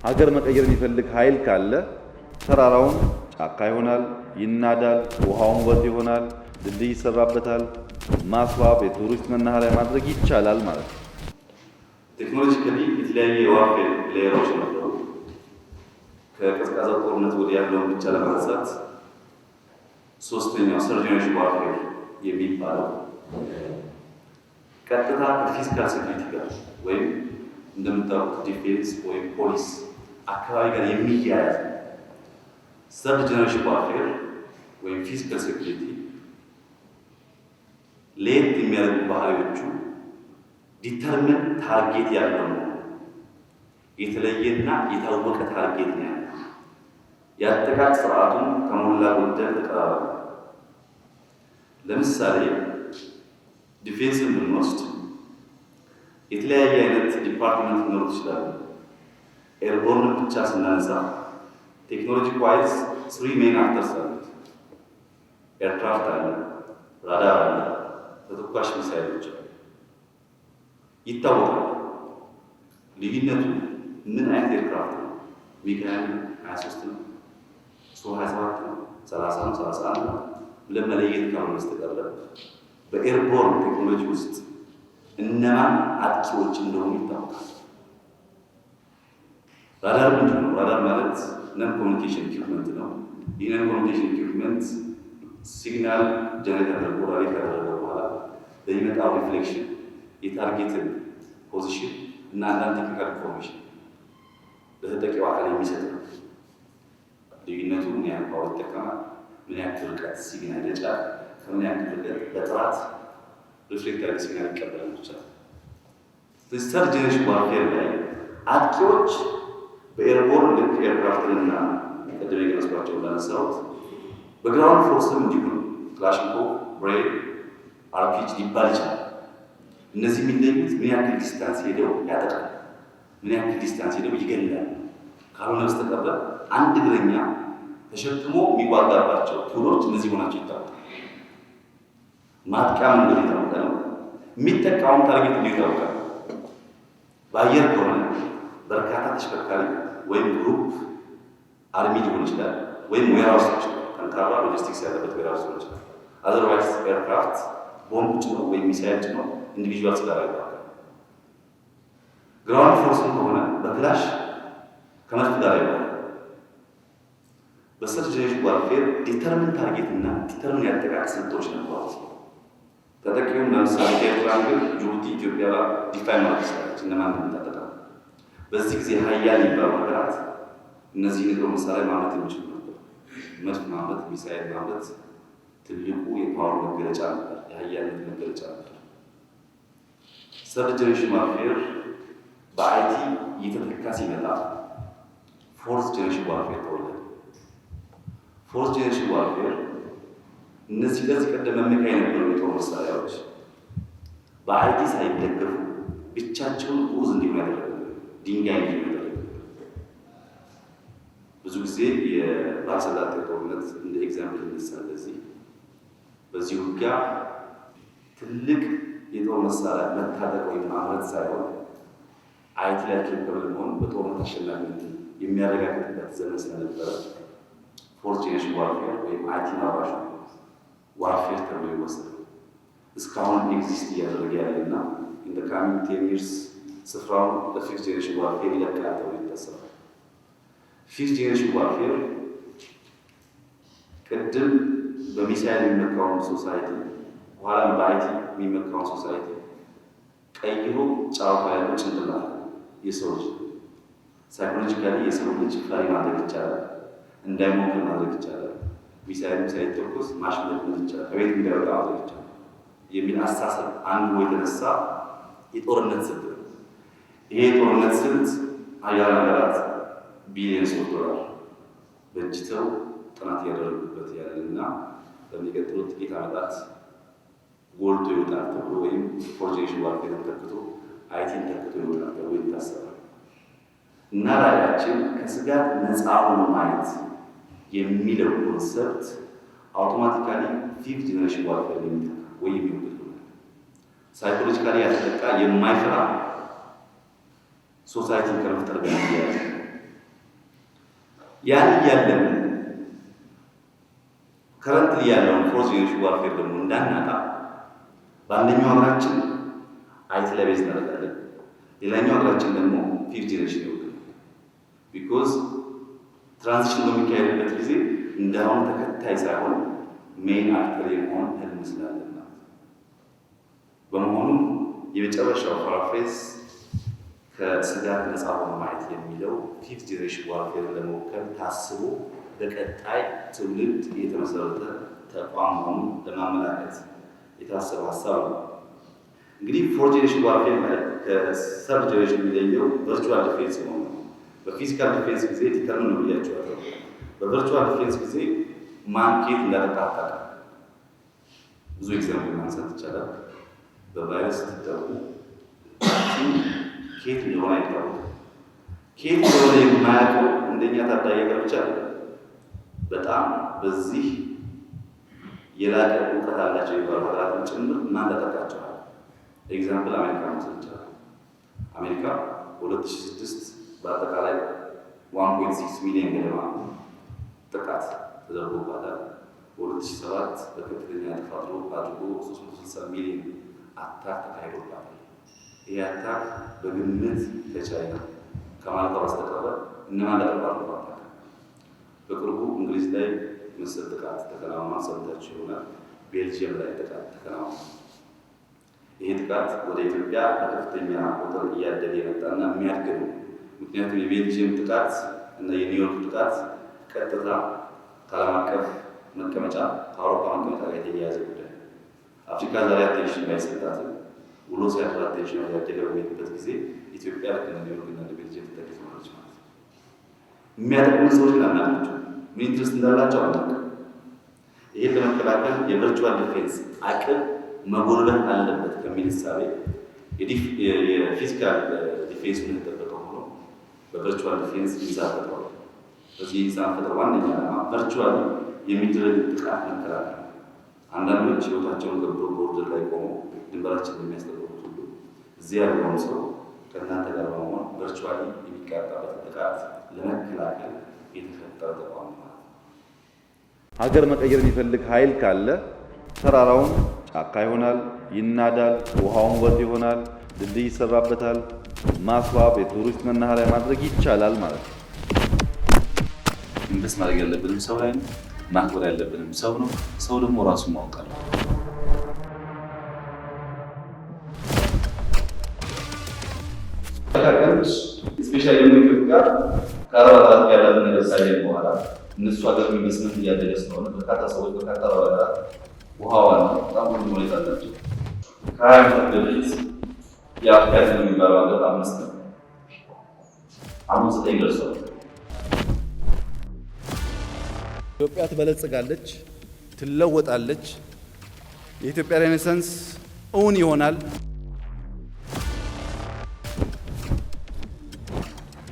ሀገር መቀየር የሚፈልግ ኃይል ካለ ተራራውን ጫካ ይሆናል፣ ይናዳል፣ ውሃውን ወጥ ይሆናል፣ ድልድይ ይሰራበታል፣ ማስዋብ፣ የቱሪስት መናኸሪያ ማድረግ ይቻላል ማለት ነው። ቴክኖሎጂካሊ የተለያየ የዋርፌር ሌየሮች ነበሩ። ከቀዝቃዛ ጦርነት ወዲህ ያለውን ብቻ ለማንሳት ሶስተኛው ሰርድ ጄኔሬሽን ዋርፌር የሚባለው ቀጥታ ከፊዚካል ሴኩሪቲ ጋር ወይም እንደምታውቁት ዲፌንስ ወይም ፖሊስ አካባቢ ጋር የሚያያዝ ሰርድ ጄኔሬሽን ዋርፌር ወይም ፊዚካል ሴኩሪቲ ለየት የሚያደርጉ ባህሪዎቹ ዲተርሚን ታርጌት ያለው ነው። የተለየና የታወቀ ታርጌት ነው ያለው። የአጠቃቅ ስርዓቱን ከሞላ ጎደል ተቀራራቢ። ለምሳሌ ዲፌንስን ብንወስድ የተለያየ አይነት ዲፓርትመንት ሊኖሩ ይችላሉ። ኤርቦርን ብቻ ስናነሳ ቴክኖሎጂ ዋይዝ 3 ሜን አክተርስ አሉት። ኤርክራፍት አለ፣ ራዳር አለ፣ ተተኳሽ ሚሳይሎች አሉ። ይታወቃል ልዩነቱ ምን አይነት ኤርክራፍት ነው? ሚግ 23 ነው፣ ሱ 27 ነው፣ 30 ነው፣ 31 ነው ብለን መለየት ካልሆነ በስተቀር በኤርቦርን ቴክኖሎጂ ውስጥ እነማን አጥቂዎች እንደሆኑ ይታወቃል። ራዳር ምንድን ነው? ራዳር ማለት ነን ኮሚኒኬሽን ኢኩዊፕመንት ነው። ይህ ነን ኮሚኒኬሽን ኢኩዊፕመንት ሲግናል ጀነሬት አድርጎ ራዲት ካደረገ በኋላ በሚመጣው ሪፍሌክሽን የታርጌትን ፖዚሽን እና አንዳንድ ቴክኒካል ኢንፎርሜሽን ለተጠቂው አካል የሚሰጥ ነው። ልዩነቱ ምን ያህል ፓወር ይጠቀማል፣ ምን ያክል ርቀት ሲግናል ይረጫል፣ ከምን ያክል ርቀት በጥራት ሪፍሌክት ያለ ሲግናል ይቀበላል ይችላል። ሰርድ ጄኔሬሽን ዋርፌር ላይ አጥቂዎች በኤርቦርን ልክ ኤርክራፍትንና ቅድም የገለጽኳቸው እንዳነሳሁት በግራውንድ ፎርስም እንዲሁ ነው። ክላሽንኮቭ፣ ብሬን፣ አርፒጂ ሊባል ይችላል። እነዚህ የሚለዩት ምን ያክል ዲስታንስ ሄደው ያጠቃል፣ ምን ያክል ዲስታንስ ሄደው ይገላል። ካልሆነ በስተቀር አንድ እግረኛ ተሸክሞ የሚዋጋባቸው ቱሎች እነዚህ ሆናቸው ይታወቃል። ማጥቂያ መንገድ የታወቀ ነው። የሚጠቃውን ታርጌት እንዲ ይታወቃል። በአየር ከሆነ በርካታ ተሽከርካሪ ወይም ግሩፕ አርሚ ሊሆን ይችላል፣ ወይም ዌርሃውሶች ጠንካራ ሎጂስቲክስ ያለበት ዌርሃውስ ሊሆን ይችላል። አዘርዋይስ ኤርክራፍት ቦምብ ጭኖ ወይም ሚሳይል ጭኖ ኢንዲቪዥዋል ስጋር ይባላል። ግራውንድ ፎርስን ከሆነ በክላሽ ከመድፍ ጋር ይባላል። በሰርድ ጄኔሬሽን ዋርፌር ዲተርሚን ታርጌት እና ዲተርሚን ያጠቃቅ ስልቶች ነበሩት። ተጠቂውም ለምሳሌ ኤርትራ፣ ጅቡቲ፣ ኢትዮጵያ ዲፋይን ማለት ይችላለች እነማን እንደሚታጠቃ። በዚህ ጊዜ ሀያል የሚባሉ ሀገራት እነዚህ ንግሮ መሳሪያ ማምረት የሚችሉ ነበር። መድፍ ማምረት፣ ሚሳይል ማምረት ትልቁ የፓወር መገለጫ ነበር፣ የሀያልነት መገለጫ ነበር። ሰርድ ጄኔሬሽን ዋርፌር በአይቲ እየተተካ ሲመጣ ፎርዝ ጄኔሬሽን ዋርፌር ተወለደ። ፎርዝ ጄኔሬሽን ዋርፌር እነዚህ ከዚህ ቀደም መመኪያ የነበሩ የጦር መሳሪያዎች በአይቲ ሳይደገፉ ብቻቸውን ኡዝ እንዲሆኑ ያደረገ ድንጋይ እንዲሆኑ ያደረገ። ብዙ ጊዜ የባህረ ሰላጤ ጦርነት እንደ ኤግዛምፕል ይነሳል። በዚህ ውጊያ ትልቅ የጦር መሳሪያ መታጠቅ ወይም ማምረት ሳይሆን አይቲ ላይ ኬፐብል መሆን በጦርነት አሸናፊነት የሚያረጋግጥበት ዘመን ስለነበረ ፎርዝ ጄኔሬሽን ዋርፌር ወይም አይቲ ማራሹ ዋርፌር ተብሎ ይወሰዳል። እስካሁን ኤግዚስት እያደረገ ያለና ኢን ዘ ካሚንግ 10 ይርስ ስፍራውን ለፊፍዝ ጄኔሬሽን ዋርፌር ይለቃል ተብሎ ይታሰባል። ፊፍዝ ጄኔሬሽን ዋርፌር ቅድም በሚሳይል የሚመካውን ሶሳይቲ በኋላም በአይቲ የሚመካውን ሶሳይቲ ቀይሮ ጫወታ ያለው ጭንቅላት የሰው ልጅ ሳይኮሎጂካሊ የሰው ልጅ ፈሪ ማድረግ ይቻላል፣ እንዳይሞክር ማድረግ ይቻላል፣ ሚሳይል ሳይተኮስ ማሽመድመድ ይቻላል፣ ከቤት እንዳይወጣ ማድረግ ይቻላል የሚል አስተሳሰብ አንዱ የተነሳ የጦርነት ስልት ነው። ይሄ የጦርነት ስልት ሀያል ሀገራት ቢሊየንስ ዶላር በጅተው ጥናት እያደረጉበት ያለና በሚቀጥሉት ጥቂት ዓመታት ጎልቶ ይወጣል ተብሎ ወይም ፎርዝ ጄኔሬሽን ዋርፌርን ተክቶ አይቲን ተክቶ ይወጣል ተብሎ ይታሰባል። እና ራዕያችን ከስጋት ነፃ ሆኖ ማየት የሚለው ኮንሰፕት አውቶማቲካሊ ፊፍዝ ጄኔሬሽን ዋርፌር የሚተካ ወይ የሚወግድ ነው። ሳይኮሎጂካሊ ያልተጠቃ የማይፈራ ሶሳይቲን ከመፍጠር ጋር ያያዝ ያን እያለን ከረንትሊ ያለውን ፎርዝ ጄኔሬሽን ዋርፌር ደግሞ እንዳናጣ በአንደኛው ሀገራችን አይቲ ላይ ቤዝ እናደርጋለን፣ ሌላኛው ሀገራችን ደግሞ ፊፍት ጄኔሬሽን ይወክላል። ቢኮዝ ትራንዚሽን በሚካሄድበት ጊዜ እንዳሁን ተከታይ ሳይሆን ሜይን አክተር የመሆን ህልም ስላለን ማለት ነው። በመሆኑም የመጨረሻው ፓራፍሬዝ ከስጋት ነፃ ሆኖ ማየት የሚለው ፊፍት ጄኔሬሽን ዋርፌርን ለመወከል ታስቦ በቀጣይ ትውልድ የተመሰረተ ተቋም መሆኑን ለማመላከት የታሰበ ሀሳብ ነው። እንግዲህ ፎርት ጄኔሬሽን ዋርፌር ላይ ከሰርድ ጄኔሬሽን የሚለየው ቨርቹዋል ዲፌንስ ነው። በፊዚካል ዲፌንስ ጊዜ ዲተርምን ነው ብያቸዋለሁ። በቨርቹዋል ዲፌንስ ጊዜ ማንኬት እንዳጠቃታ ብዙ ኤግዛምፕል ማንሳት ይቻላል። በቫይረስ ስትጠቁ ኬት እንደሆነ አይታወቅም። ኬት እንደሆነ የማያውቀው እንደኛ ታዳጊ ሀገር ብቻ በጣም በዚህ የላቀ እውቀት አላቸው የሚባሉ ሀገራትን ጭምር እናንጠጠቃቸዋል። ኤግዛምፕል አሜሪካ መውሰድ ይቻላል። አሜሪካ በ2006 በአጠቃላይ 1.6 ሚሊዮን ገደማ ጥቃት ተደርጎባታል። በ2007 በከፍተኛ ተፋጥሮ አድርጎ 360 ሚሊዮን አታክ ተካሂዶባታል። ይህ አታክ በግምት ለቻይና ከማለቷ በስተቀር እነማን ለጠቋት በቅርቡ እንግሊዝ ላይ መሰል ጥቃት ተከናውኗል። ሰምታችሁ ይሆናል። ቤልጅየም ላይ ጥቃት ተከናውኗል። ይህ ጥቃት ወደ ኢትዮጵያ በከፍተኛ ቁጥር እያደገ የመጣና የሚያድግ ነው። ምክንያቱም የቤልጅየም ጥቃት እና የኒውዮርክ ጥቃት ቀጥታ ከዓለም አቀፍ መቀመጫ ከአውሮፓ መቀመጫ ጋር የተያያዘ ጉዳይ። አፍሪካ ዛሬ አቴንሽን ባይሰጣትም ውሎ ሲያድር አቴንሽን ያደገ በሚሄድበት ጊዜ ኢትዮጵያ ልክ እንደ ኒውዮርክ እና ቤልጅየም ተጠቂት ሆነች ማለት ነው። የሚያጠቁን ሰዎች ናናቸው ምን ኢንትረስት እንዳላቸው አናውቅም። ይህን ለመከላከል የቨርቹዋል ዲፌንስ አቅም መጎልበት አለበት ከሚል እሳቤ የፊዚካል ዲፌንስ የተጠበቀ ሆኖ በቨርቹዋል ዲፌንስ ይዛፈጠዋል። በዚህ ይዛፈጠ ዋነኛ ዓላማ ቨርቹዋል የሚደረግ ጥቃት መከላከል። አንዳንዶች ህይወታቸውን ገብረው ቦርደር ላይ ቆመው ድንበራችን የሚያስጠብቁት ሁሉ እዚህ ያለውን ሰው ከእናንተ ጋር በመሆን ቨርቹዋሊ የሚቃጣበት ጥቃት ለመከላከል የተፈጠረ ተቋም ነው። ሀገር መቀየር የሚፈልግ ኃይል ካለ ተራራውን ጫካ ይሆናል፣ ይናዳል፣ ውሃውን ወጥ ይሆናል፣ ድልድይ ይሰራበታል፣ ማስዋብ፣ የቱሪስት መናኸሪያ ማድረግ ይቻላል ማለት ነው። ኢንቨስት ማድረግ ያለብንም ሰው ላይ ነው። ማክበር ያለብንም ሰው ነው። ሰው ደግሞ ራሱን ማወቅ አለበት። ስፔሻሊ ደግሞ ኢትዮጵያ ከአረባት ያላት ነገር ሳይሆን በኋላ እነሱ ሀገር ኢንቨስትመንት እያደገ ስለሆነ በርካታ ሰዎች በርካታ ሀገራት ውሃዋን በጣም ሁሉ ሁኔታ አላቸው። ከሀያ ዓመት በፊት የአፍሪካ የሚባለው ሀገር 5 ነው። አሁን 9 ደርሷል። ኢትዮጵያ ትበለጽጋለች፣ ትለወጣለች። የኢትዮጵያ ሬኔሳንስ እውን ይሆናል።